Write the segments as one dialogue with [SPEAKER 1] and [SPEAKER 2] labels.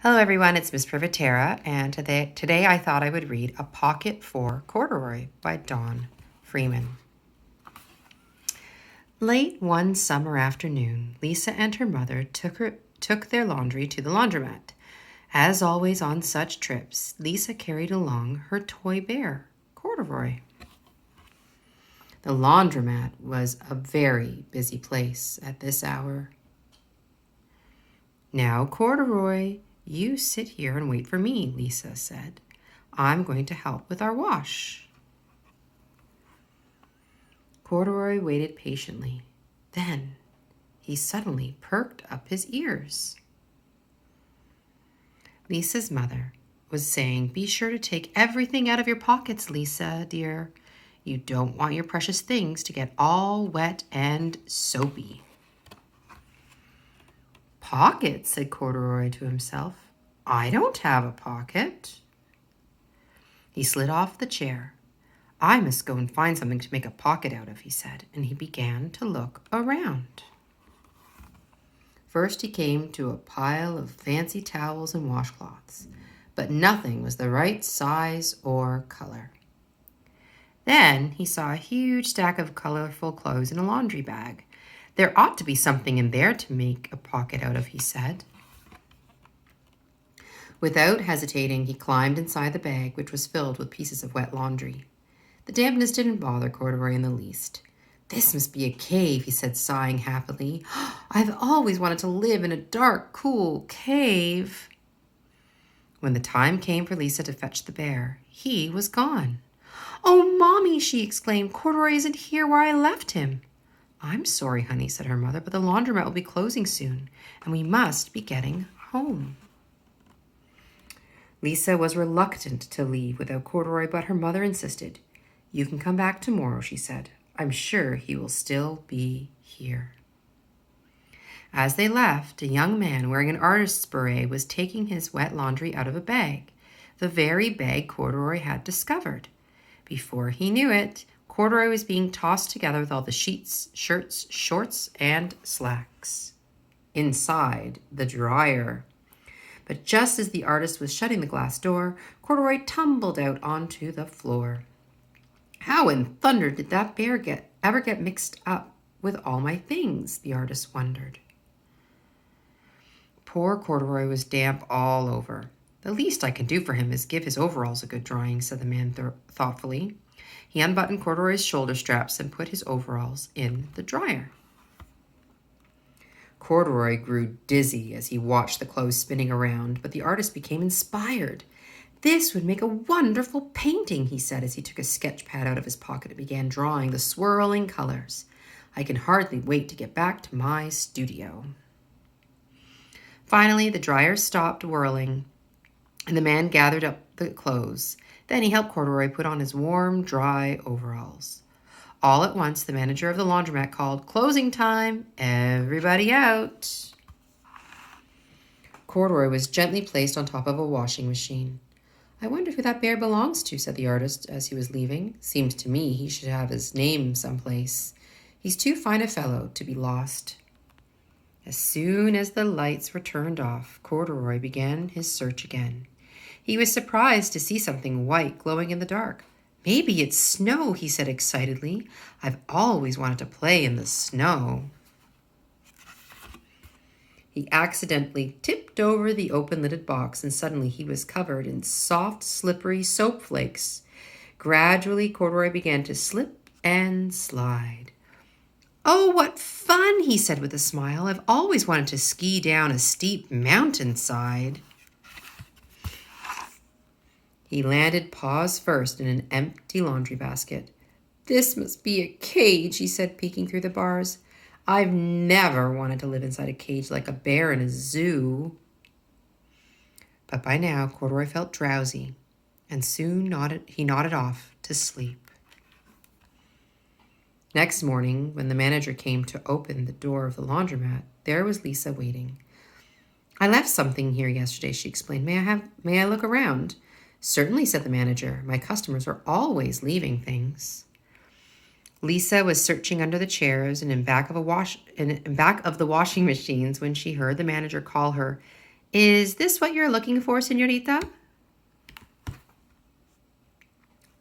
[SPEAKER 1] Hello everyone, it's Miss Privatera, and today I thought I would read A Pocket for Corduroy by Don Freeman. Late one summer afternoon, Lisa and her mother took their laundry to the laundromat. As always on such trips, Lisa carried along her toy bear, Corduroy. The laundromat was a very busy place at this hour. "Now, Corduroy, you sit here and wait for me," Lisa said. "I'm going to help with our wash." Corduroy waited patiently. Then he suddenly perked up his ears. Lisa's mother was saying, "Be sure to take everything out of your pockets, Lisa, dear. You don't want your precious things to get all wet and soapy." "Pocket," said Corduroy to himself. "I don't have a pocket." He slid off the chair. "I must go and find something to make a pocket out of," he said, and he began to look around. First he came to a pile of fancy towels and washcloths, but nothing was the right size or color. Then he saw a huge stack of colorful clothes in a laundry bag. "There ought to be something in there to make a pocket out of," he said. Without hesitating, he climbed inside the bag, which was filled with pieces of wet laundry. The dampness didn't bother Corduroy in the least. "This must be a cave," he said, sighing happily. "I've always wanted to live in a dark, cool cave." When the time came for Lisa to fetch the bear, he was gone. "Oh, Mommy," she exclaimed, "Corduroy isn't here where I left him." "I'm sorry, honey," said her mother, "but the laundromat will be closing soon, and we must be getting home." Lisa was reluctant to leave without Corduroy, but her mother insisted. "You can come back tomorrow," she said. "I'm sure he will still be here." As they left, a young man wearing an artist's beret was taking his wet laundry out of a bag, the very bag Corduroy had discovered. Before he knew it, Corduroy was being tossed together with all the sheets, shirts, shorts, and slacks inside the dryer. But just as the artist was shutting the glass door, Corduroy tumbled out onto the floor. "How in thunder did that bear ever get mixed up with all my things?" the artist wondered. Poor Corduroy was damp all over. "The least I can do for him is give his overalls a good drying," said the man thoughtfully. He unbuttoned Corduroy's shoulder straps and put his overalls in the dryer. Corduroy grew dizzy as he watched the clothes spinning around, but the artist became inspired. "This would make a wonderful painting," he said as he took a sketch pad out of his pocket and began drawing the swirling colors. "I can hardly wait to get back to my studio." Finally, the dryer stopped whirling, and the man gathered up the clothes. Then he helped Corduroy put on his warm, dry overalls. All at once, the manager of the laundromat called, "Closing time! Everybody out!" Corduroy was gently placed on top of a washing machine. "I wonder who that bear belongs to," said the artist as he was leaving. "Seems to me he should have his name someplace. He's too fine a fellow to be lost." As soon as the lights were turned off, Corduroy began his search again. He was surprised to see something white glowing in the dark. "Maybe it's snow," he said excitedly. "I've always wanted to play in the snow." He accidentally tipped over the open-lidded box, and suddenly he was covered in soft, slippery soap flakes. Gradually, Corduroy began to slip and slide. "Oh, what fun," he said with a smile. "I've always wanted to ski down a steep mountainside." He landed paws first in an empty laundry basket. "This must be a cage," he said, peeking through the bars. "I've never wanted to live inside a cage like a bear in a zoo." But by now, Corduroy felt drowsy, and soon he nodded off to sleep. Next morning, when the manager came to open the door of the laundromat, there was Lisa waiting. "I left something here yesterday," she explained. May I look around?" "Certainly," said the manager. "My customers are always leaving things." Lisa was searching under the chairs and in back of the washing machines when she heard the manager call her Is this what you're looking for, señorita?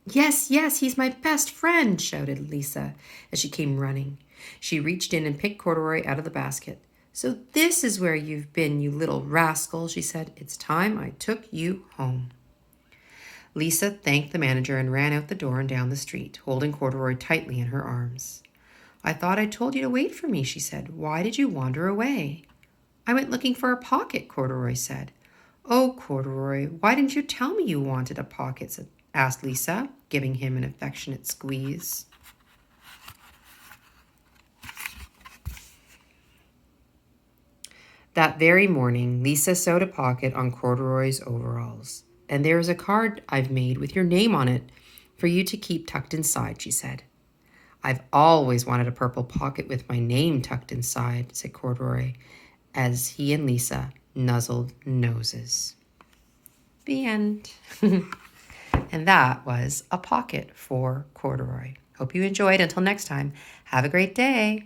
[SPEAKER 1] Yes, yes, he's my best friend, shouted Lisa as she came running. She reached in and picked Corduroy out of the basket. So this is where you've been, you little rascal, she said. It's time I took you home. Lisa thanked the manager and ran out the door and down the street, holding Corduroy tightly in her arms. I thought I told you to wait for me, she said. Why did you wander away? I went looking for a pocket, Corduroy said. Oh, Corduroy, why didn't you tell me you wanted a pocket? Asked Lisa, giving him an affectionate squeeze. That very morning, Lisa sewed a pocket on Corduroy's overalls. And there is a card I've made with your name on it for you to keep tucked inside, she said. I've always wanted a purple pocket with my name tucked inside, said Corduroy, as he and Lisa nuzzled noses. The end. And that was A Pocket for Corduroy. Hope you enjoyed. Until next time, have a great day.